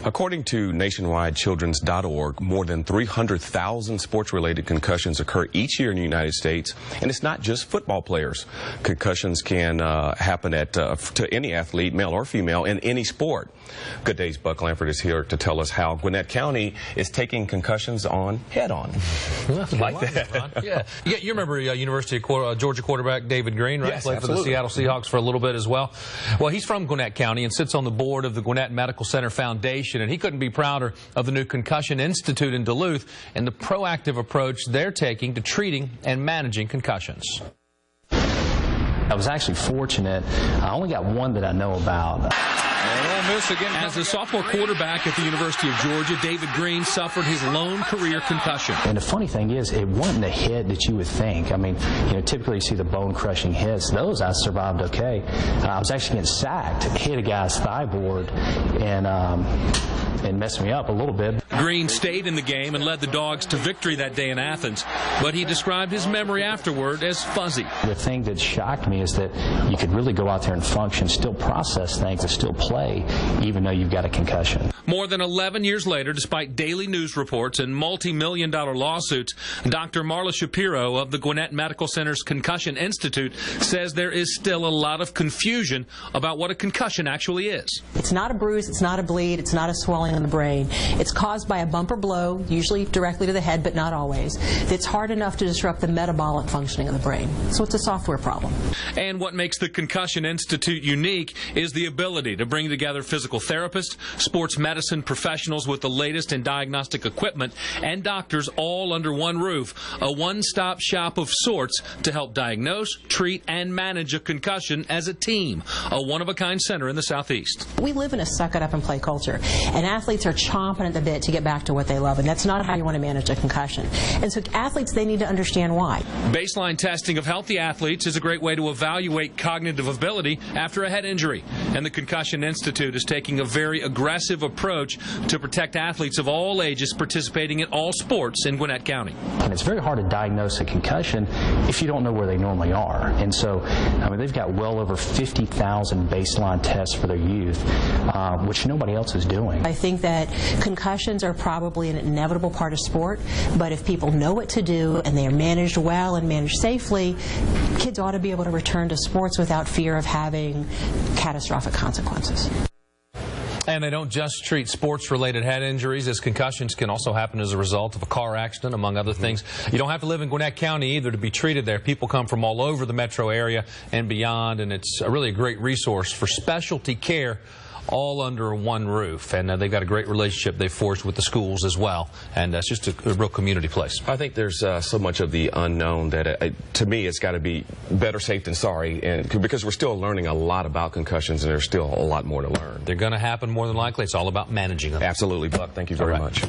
According to nationwidechildrens.org, more than 300,000 sports-related concussions occur each year in the United States, and it's not just football players. Concussions can happen to any athlete, male or female, in any sport. Good Day's Buck Lanford is here to tell us how Gwinnett County is taking concussions on head-on. Like that. Yeah, you remember University of Georgia quarterback David Greene, right? Yes, Played for the Seattle Seahawks for a little bit as well. Well, he's from Gwinnett County and sits on the board of the Gwinnett Medical Center Foundation, and he couldn't be prouder of the new Concussion Institute in Duluth and the proactive approach they're taking to treating and managing concussions. I was actually fortunate. I only got one that I know about. As a sophomore quarterback at the University of Georgia, David Greene suffered his lone career concussion. And the funny thing is, it wasn't a hit that you would think. I mean, typically you see the bone-crushing hits. Those I survived okay. I was actually getting sacked, hit a guy's thigh board, and messed me up a little bit. Greene stayed in the game and led the Dogs to victory that day in Athens, but he described his memory afterward as fuzzy. The thing that shocked me is that you could really go out there and function, still process things, and still play, even though you've got a concussion. More than 11 years later, despite daily news reports and multi-million-dollar lawsuits, Dr. Marla Shapiro of the Gwinnett Medical Center's Concussion Institute says there is still a lot of confusion about what a concussion actually is. It's not a bruise, it's not a bleed, it's not a swelling in the brain. It's caused by a bumper blow, usually directly to the head, but not always. It's hard enough to disrupt the metabolic functioning of the brain. So it's a software problem. And what makes the Concussion Institute unique is the ability to bring together physical therapists, sports medicine professionals with the latest in diagnostic equipment, and doctors all under one roof, a one-stop shop of sorts to help diagnose, treat, and manage a concussion as a team, a one-of-a-kind center in the Southeast. We live in a suck-it-up-and-play culture, and athletes are chomping at the bit to get back to what they love, and that's not how you want to manage a concussion. And so athletes, they need to understand why. Baseline testing of healthy athletes is a great way to evaluate cognitive ability after a head injury, and the Concussion Institute is taking a very aggressive approach to protect athletes of all ages participating in all sports in Gwinnett County. And it's very hard to diagnose a concussion if you don't know where they normally are. And so, I mean, they've got well over 50,000 baseline tests for their youth, which nobody else is doing. I think that concussions are probably an inevitable part of sport, but if people know what to do and they are managed well and managed safely, kids ought to be able to return to sports without fear of having catastrophic consequences. And they don't just treat sports-related head injuries, as concussions can also happen as a result of a car accident, among other things. You don't have to live in Gwinnett County either to be treated there. People come from all over the metro area and beyond, and it's really a great resource for specialty care all under one roof. And they've got a great relationship they've forged with the schools as well. And it's just a real community place. I think there's so much of the unknown that, to me, it's got to be better safe than sorry, and because we're still learning a lot about concussions, and there's still a lot more to learn. They're going to happen more than likely. It's all about managing them. Absolutely, Buck. Thank you very much.